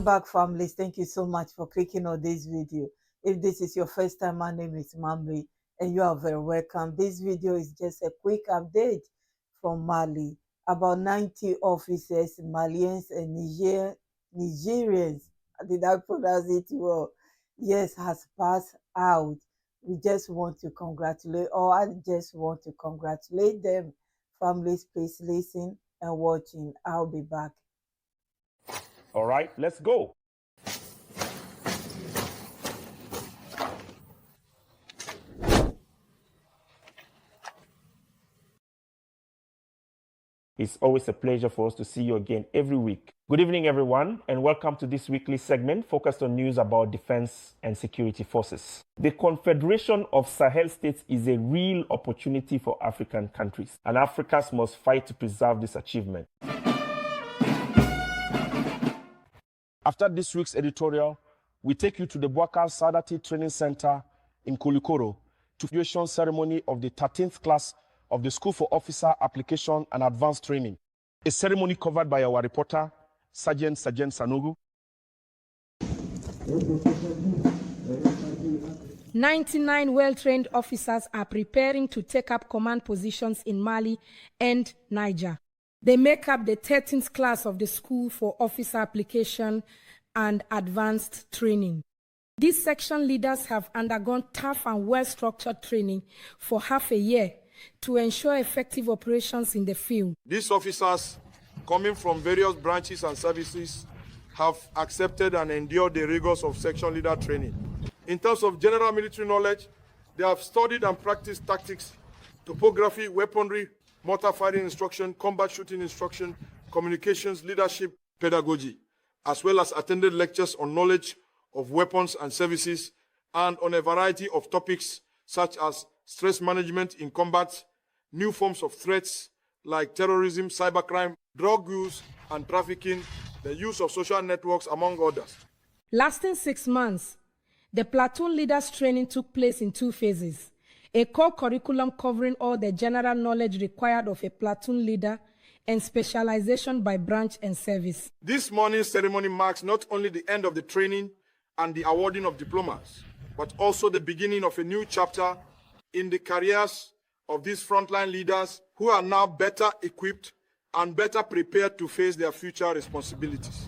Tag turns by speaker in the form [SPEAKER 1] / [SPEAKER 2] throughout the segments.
[SPEAKER 1] Welcome back, families. Thank you so much for clicking on this video. If this is your first time, my name is Mambi and you are very welcome. This video is just a quick update from Mali. About 90 officers, Malians and Nigerians, did I pronounce it well? Yes, has passed out. We just want to congratulate, or I just want to congratulate them. Families, please listen and watching. I'll be back.
[SPEAKER 2] All right, let's go. It's always a pleasure for us to see you again every week. Good evening, everyone, and welcome to this weekly segment focused on news about defense and security forces. The Confederation of Sahel States is a real opportunity for African countries, and Africans must fight to preserve this achievement. After this week's editorial, we take you to the Boubacar Sadati Training Center in Koulikoro to the graduation ceremony of the 13th class of the School for Officer Application and Advanced Training, a ceremony covered by our reporter, Sergeant Sanogu.
[SPEAKER 3] 99 well-trained officers are preparing to take up command positions in Mali and Niger. They make up the 13th class of the School for Officer Application and Advanced Training. These section leaders have undergone tough and well-structured training for half a year to ensure effective operations in the field.
[SPEAKER 4] These officers, coming from various branches and services, have accepted and endured the rigors of section leader training. In terms of general military knowledge, they have studied and practiced tactics, topography, weaponry, mortar firing instruction, combat shooting instruction, communications, leadership, pedagogy, as well as attended lectures on knowledge of weapons and services and on a variety of topics such as stress management in combat, new forms of threats like terrorism, cybercrime, drug use and trafficking, the use of social networks, among others.
[SPEAKER 3] Lasting 6 months, the platoon leaders training took place in 2 phases. A core curriculum covering all the general knowledge required of a platoon leader and specialization by branch and service.
[SPEAKER 4] This morning's ceremony marks not only the end of the training and the awarding of diplomas, but also the beginning of a new chapter in the careers of these frontline leaders who are now better equipped and better prepared to face their future responsibilities.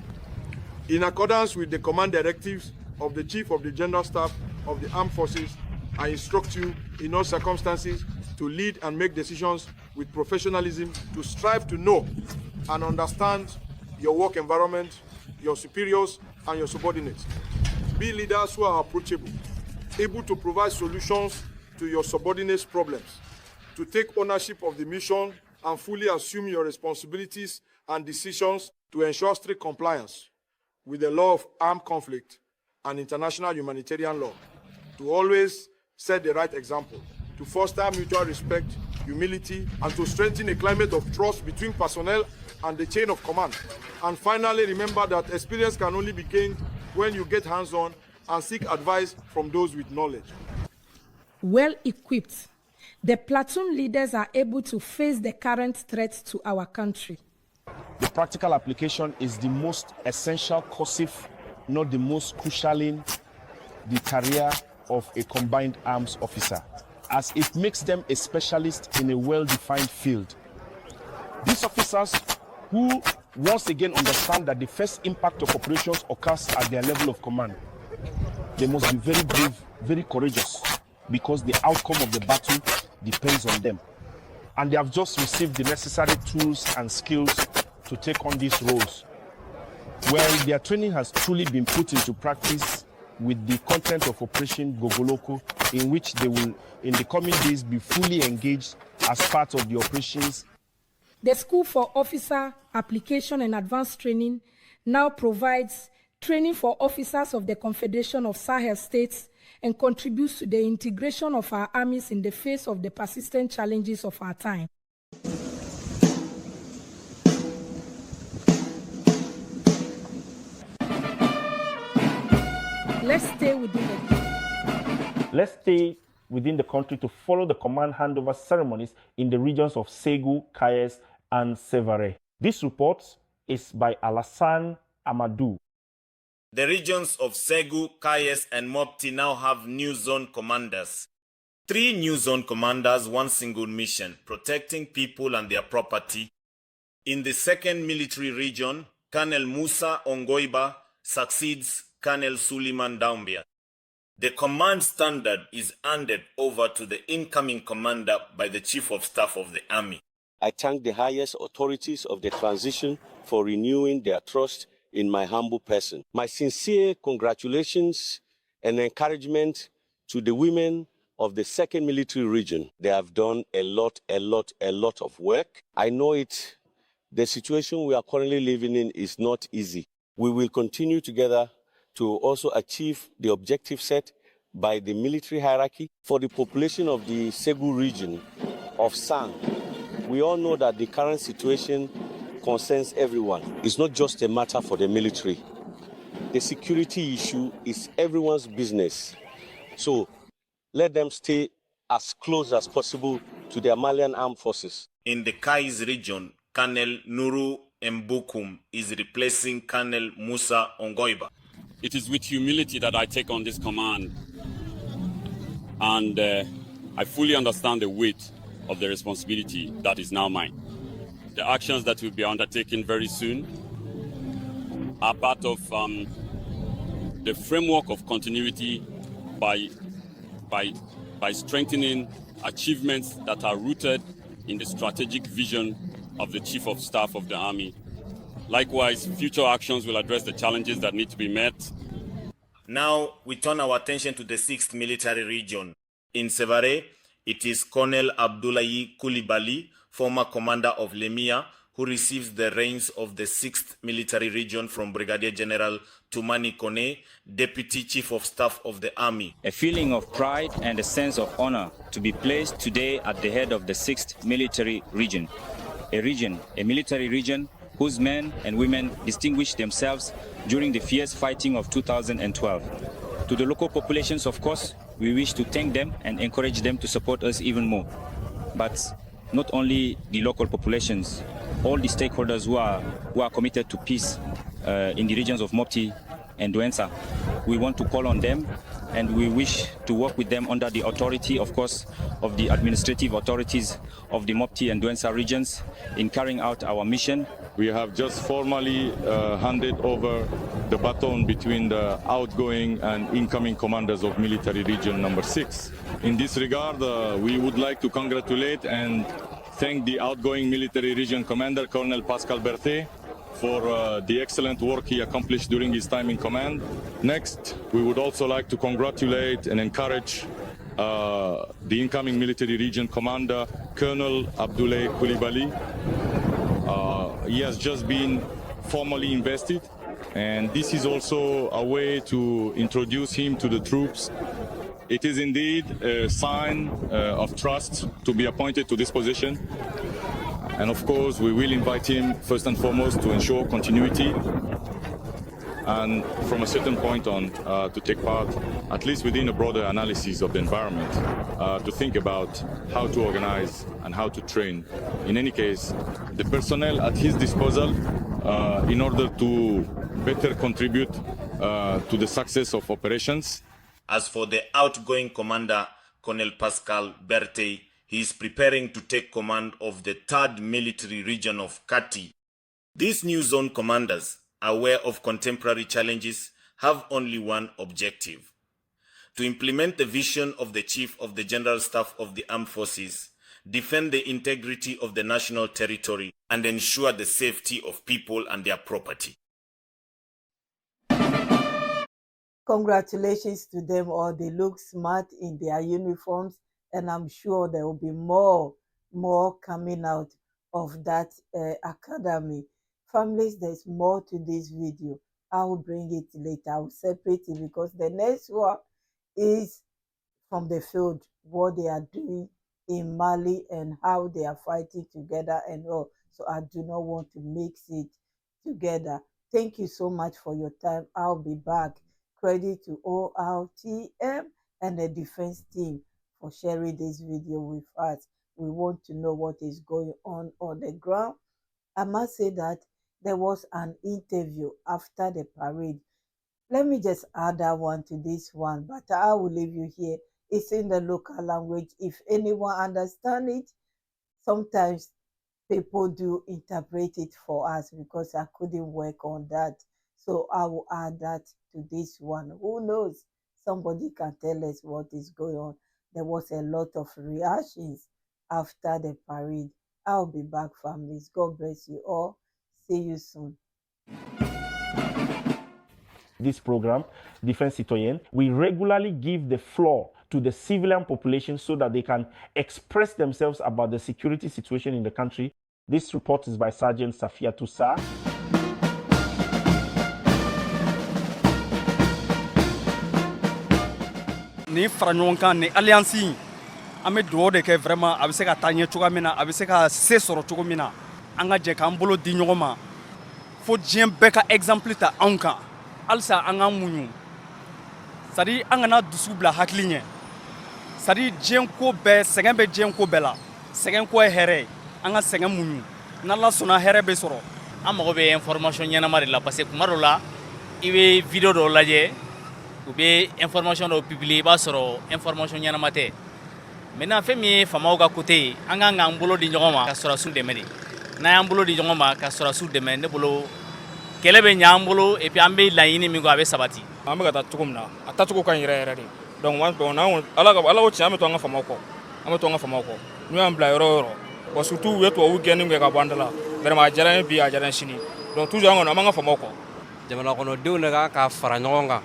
[SPEAKER 4] In accordance with the command directives of the Chief of the General Staff of the Armed Forces, I instruct you in all circumstances to lead and make decisions with professionalism, to strive to know and understand your work environment, your superiors, and your subordinates. Be leaders who are approachable, able to provide solutions to your subordinates' problems, to take ownership of the mission and fully assume your responsibilities and decisions to ensure strict compliance with the law of armed conflict and international humanitarian law, to always set the right example, to foster mutual respect, humility, and to strengthen a climate of trust between personnel and the chain of command. And finally, remember that experience can only be gained when you get hands-on and seek advice from those with knowledge.
[SPEAKER 3] Well equipped, the platoon leaders are able to face the current threats to our country.
[SPEAKER 2] The practical application is the most essential cursive, not the most crucial in the career of a combined arms officer, as it makes them a specialist in a well-defined field. These officers who once again understand that the first impact of operations occurs at their level of command, they must be very brave, very courageous, because the outcome of the battle depends on them. And they have just received the necessary tools and skills to take on these roles. Well, their training has truly been put into practice with the content of Operation Gogoloko, in which they will, in the coming days, be fully engaged as part of the operations.
[SPEAKER 3] The School for Officer Application and Advanced Training now provides training for officers of the Confederation of Sahel States and contributes to the integration of our armies in the face of the persistent challenges of our time. Let's stay
[SPEAKER 2] within the country to follow the command handover ceremonies in the regions of Ségou, Kayes, and Sévaré. This report is by Alassane Amadou.
[SPEAKER 5] The regions of Segu, Kayes, and Mopti now have new zone commanders. 3 new zone commanders, 1 single mission, protecting people and their property. In the 2nd military region, Colonel Musa Ongoiba succeeds Colonel Suleiman Doumbia. The command standard is handed over to the incoming commander by the Chief of Staff of the Army.
[SPEAKER 6] I thank the highest authorities of the transition for renewing their trust in my humble person. My sincere congratulations and encouragement to the women of the 2nd military region. They have done a lot of work. I know the situation we are currently living in is not easy. We will continue together to also achieve the objective set by the military hierarchy. For the population of the Segu region of Sang, we all know that the current situation concerns everyone. It's not just a matter for the military. The security issue is everyone's business. So let them stay as close as possible to their Malian armed forces.
[SPEAKER 5] In the Kayes region, Colonel Nuru Mbukum is replacing Colonel Musa Ongoiba.
[SPEAKER 7] It is with humility that I take on this command, and I fully understand the weight of the responsibility that is now mine. The actions that will be undertaken very soon are part of the framework of continuity by strengthening achievements that are rooted in the strategic vision of the Chief of Staff of the Army. Likewise, future actions will address the challenges that need to be met.
[SPEAKER 5] Now we turn our attention to the 6th military region. In Sevare, it is Colonel Abdullahi Koulibaly, former commander of Lemia, who receives the reins of the 6th military region from Brigadier General Toumani Kone, Deputy Chief of Staff of the Army.
[SPEAKER 8] A feeling of pride and a sense of honor to be placed today at the head of the 6th military region. A military region whose men and women distinguished themselves during the fierce fighting of 2012. To the local populations, of course, we wish to thank them and encourage them to support us even more. But not only the local populations, all the stakeholders who are committed to peace in the regions of Mopti and Douentza, we want to call on them, and we wish to work with them under the authority, of course, of the administrative authorities of the Mopti and Douentza regions in carrying out our mission.
[SPEAKER 9] We have just formally handed over the baton between the outgoing and incoming commanders of military region number 6. In this regard, we would like to congratulate and thank the outgoing military region commander, Colonel Pascal Berthet, for the excellent work he accomplished during his time in command. Next, we would also like to congratulate and encourage the incoming military region commander, Colonel Abdoulaye Koulibaly. He has just been formally invested, and this is also a way to introduce him to the troops. It is indeed a sign of trust to be appointed to this position. And of course, we will invite him first and foremost to ensure continuity, and from a certain point on to take part, at least within a broader analysis of the environment, to think about how to organize and how to train. In any case, the personnel at his disposal in order to better contribute to the success of operations.
[SPEAKER 5] As for the outgoing commander, Colonel Pascal Berthet, he is preparing to take command of the 3rd military region of Kati. These new zone commanders, aware of contemporary challenges, have only one objective: to implement the vision of the Chief of the General Staff of the Armed Forces, defend the integrity of the national territory, and ensure the safety of people and their property.
[SPEAKER 1] Congratulations to them all. They look smart in their uniforms, and I'm sure there will be more coming out of that academy. Families, there's more to this video. I will bring it later. I will separate it because the next one is from the field, what they are doing in Mali and how they are fighting together and all. So I do not want to mix it together. Thank you so much for your time. I'll be back. Credit to ORTM and the defense team for sharing this video with us. We want to know what is going on the ground. I must say that there was an interview after the parade Let me just add that one to this one, but I will leave you here. It's in the local language. If anyone understands it, sometimes people do interpret it for us because I couldn't work on that. So I will add that to this one. Who knows? Somebody can tell us what is going on. There was a lot of reactions after the parade. I'll be back, families. God bless you all. See you soon.
[SPEAKER 2] This program, Defense Citoyen, we regularly give the floor to the civilian population so that they can express themselves about the security situation in the country. This report is by Sergeant Safia Tusa.
[SPEAKER 10] Ni fara ɲɔgɔn kan ni alliance an bɛ dugawu de kɛ vraiment a bɛ se ka taa ɲɛ cogoya min na a bɛ se ka se sɔrɔ cogo min na an ka jɛ k'an bolo di ɲɔgɔn ma fo diɲɛ bɛɛ ka exemple ta anw kan halisa an k'an muɲu c'est à dire an kana dusu bila hakili ɲɛ c'est à dire diɲɛ ko bɛɛ sɛgɛn bɛ diɲɛ ko bɛɛ la sɛgɛn ko ye hɛrɛ ye an ka sɛgɛn muɲu n'Ala sɔnna hɛrɛ bɛ sɔrɔ.
[SPEAKER 11] An mago bɛ information ɲɛnama de la parce que kuma dɔw la i bɛ video dɔw lajɛ u bɛ information dɔw publier i b'a sɔrɔ information ɲɛnama tɛ maintenant fɛn min ye faamaw ka côté ye an kan k'an bolo di ɲɔgɔn ma ka sɔrɔdasiw dɛmɛ de n'an y'an bolo di ɲɔgɔn ma ka sɔrɔdasiw dɛmɛ ne bolo kɛlɛ bɛ ɲɛ an bolo et puis an bɛ laɲini min kɔ a bɛ sabati.
[SPEAKER 10] An bɛ ka taa cogo min na a tacogo ka ɲi yɛrɛ yɛrɛ de donc ala ko tiɲɛ an bɛ to an ka faamaw kɔ n'u y'an bila yɔrɔ o yɔrɔ wa surtout u ye tubabu gɛnni kɛ ka bɔ an da la vraiment a diyara n ye bi a diyara n sini donc toujours an kɔni an b'an ka faamaw kɔ.
[SPEAKER 12] Jamana kɔnɔdenw de kan ka fara ɲɔgɔn kan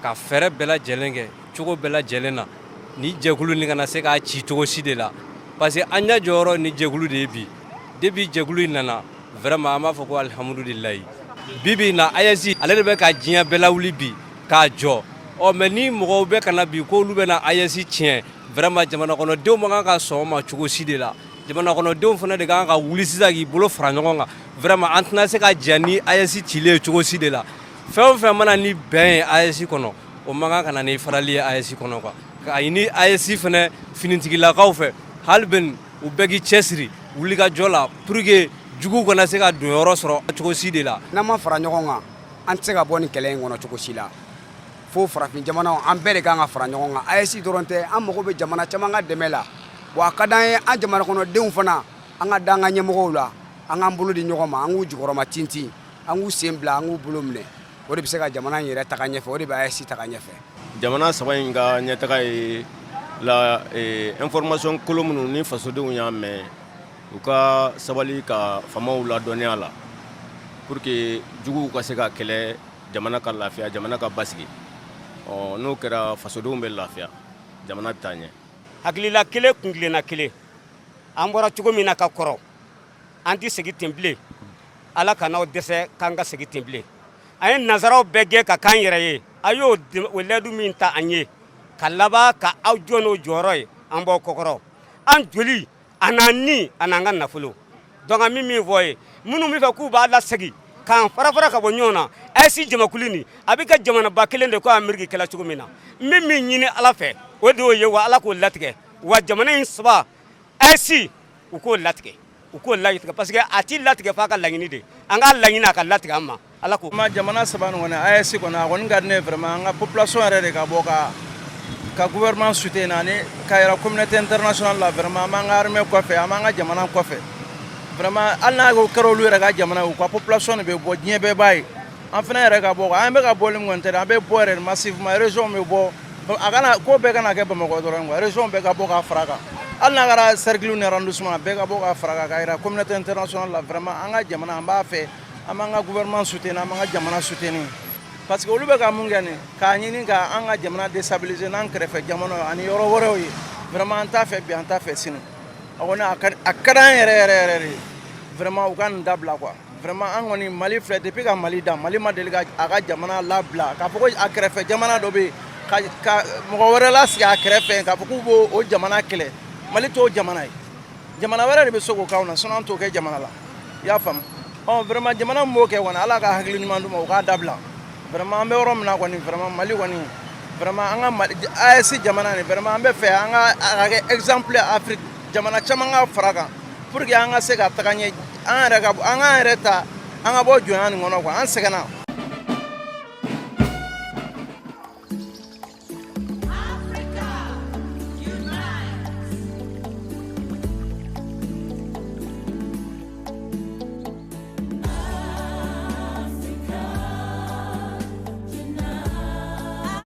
[SPEAKER 12] ka fɛɛrɛ bɛɛ lajɛlen kɛ cogo bɛɛ lajɛlen na ni jɛkulu nin kana se k'a ci cogo si de la parce que an ɲɛ jɔyɔrɔ ni jɛkulu de ye bi depuis jɛkulu in nana vraiment an b'a fɔ ko alhamdulilayi bibi in na AES ale de bɛ ka diɲɛ bɛɛ lawuli bi k'a jɔ mais ni mɔgɔw bɛ kana bi k'olu bɛ na AES tiɲɛ vraiment jamana kɔnɔdenw man kan ka sɔn o ma cogo si de la jamana kɔnɔdenw fana de kan ka wuli sisan k'i bolo fara ɲɔgɔn kan vraiment an tɛna se ka jɛ ni AES cilen cogo si de la fɛn o fɛn mana ni bɛn ye AES kɔnɔ o man kan ka na ni farali ye AES kɔnɔ quoi ka ɲini AES fana finitigilakaw fɛ hali bɛn u bɛɛ k'i cɛsiri wulikajɔ la pour que juguw kana se ka don yɔrɔ sɔrɔ cogo si de la.
[SPEAKER 13] N'an ma fara ɲɔgɔn kan an tɛ se ka bɔ nin kɛlɛ in kɔnɔ cogo si la fo farafin jamanaw an bɛɛ de kan ka fara ɲɔgɔn kan AES dɔrɔn tɛ an mago bɛ jamana caman ka dɛmɛ la wa a ka d'an ye an jamana kɔnɔdenw fana an ka da an ka ɲɛmɔgɔw la an k'an bolo di ɲɔgɔn ma an k'u jukɔrɔma tintin an k'u sen bila an k'u bolo minɛ o de bɛ se ka jamana in yɛrɛ taga ɲɛfɛ o de bɛ AES taga ɲɛfɛ.
[SPEAKER 6] Jamana saba in ka ɲɛtaga ye la information kolon minnu ni fasodenw y'a mɛn u ka sabali ka faamaw ladɔnniya la pour que juguw ka se ka kɛlɛ jamana ka lafiya jamana ka basigi n'o kɛra fasodenw bɛ lafiya jamana bɛ taa ɲɛ.
[SPEAKER 14] Hakilila kelen kuntilenna kelen an bɔra cogo min na ka kɔrɔ an tɛ segin ten bilen ala ka n'aw dɛsɛ k'an ka segin ten bilen an ye nazaraw bɛɛ gɛn ka k'an yɛrɛ ye a y'o lɛdu min ta an ye ka laban ka aw jɔ n'o jɔyɔrɔ ye an b'aw kɔkɔrɔ an joli a n'an ni a n'an ka nafolo donc an bɛ min fɔ ye minnu bɛ fɛ k'u b'a lasegin k'an fara-fara ka bɔ ɲɔgɔn na AES jamakulu nin a bɛ kɛ jamanaba kelen de ko Ameriki kɛla cogo min na n bɛ min ɲini ala fɛ o de y'o ye wa ala k'o latigɛ wa jamana in saba AES u k'o latigɛ parce que a t'i latigɛ f'a ka laɲini de an k'a laɲini a ka latigɛ an ma ala ko.
[SPEAKER 10] Jamana saba nin kɔni AES kɔni a kɔni ka di ne ye vraiment an ka population yɛrɛ de ka bɔ ka gouvernement soutien ani ka yɛrɛ communauté internationale la vraiment an b'an ka armée kɔfɛ an b'an ka jamana kɔfɛ vraiment hali n'a kɛra olu yɛrɛ ka jamana u ka population de bɛ bɔ diɲɛ bɛɛ b'a ye an fana yɛrɛ ka bɔ an bɛ ka bɔli min kɔni tɛ an bɛ bɔ yɛrɛ massivement région bɛ bɔ a kana ko bɛɛ kana kɛ Bamakɔ dɔrɔn quoi région bɛɛ ka bɔ ka fara kan hali n'a kɛra cercle ni arrondissement bɛɛ ka bɔ ka fara kan ka yira communauté internationale la vraiment an ka jamana an b'a fɛ an b'an ka gouvernement soutien an b'an ka jamana soutien parce que olu bɛ ka mun kɛ nin k'a ɲini ka an ka jamana déstabiliser n'an kɛrɛfɛ jamana ani yɔrɔ wɛrɛw ye vraiment an t'a fɛ bi an t'a fɛ sini a kɔni a ka d'an yɛrɛ de vraiment u ka nin dabila quoi vraiment an kɔni Mali filɛ depuis ka Mali da Mali ma deli ka a ka jamana labila k'a fɔ ko a kɛrɛfɛ jamana dɔ bɛ yen ka mɔgɔ wɛrɛ lasigi a kɛrɛfɛ k'a fɔ k'u b'o jamana kɛlɛ Mali t'o jamana ye jamana wɛrɛ de bɛ se k'o k'anw na sinon an t'o kɛ jamana la i y'a faamu vraiment jamana min b'o kɛ kɔni ala ka hakili ɲuman d'u ma u k'a dabila vraiment an bɛ yɔrɔ min na kɔni vraiment Mali kɔni vraiment an ka Mali AES jamana nin vraiment an bɛ fɛ an ka kɛ exemple Afrique jamana caman ka fara kan pour que an ka se ka taga ɲɛ an yɛrɛ ta an ka bɔ jɔnya nin kɔnɔ quoi an sɛgɛnna